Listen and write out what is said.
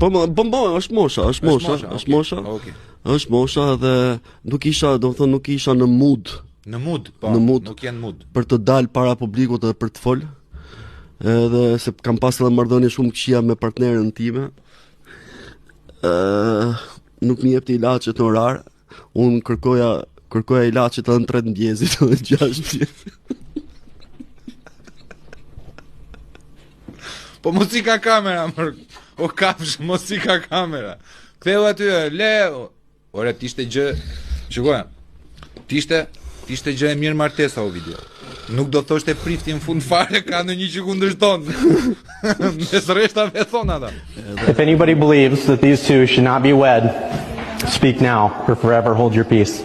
Po, është mosha. Okej. Është mosha dhe nuk isha në mood. Në mood, po, nuk janë mood. Për të dalë para publikut dhe për të fol. Edhe se kam pas edhe marrëdhënie shumë këqija me partnerën time. Nuk më jepte ilaçet në orar. Unë kërkoja ilaçet edhe në 3 mëngjesit edhe në 6 mëngjesit. Po mos i ka kamera, o kafsh, mos i ka kamera. Ktheu aty, ore, t'ishte gjë, shikoja, t'ishte gjë e mirë martesa o video. Nuk do thoshte prifti në fund fare, ka në një që kundërshton. Mes rreshtave thon ata. If anybody believes that these two should not be wed, speak now or forever hold your peace.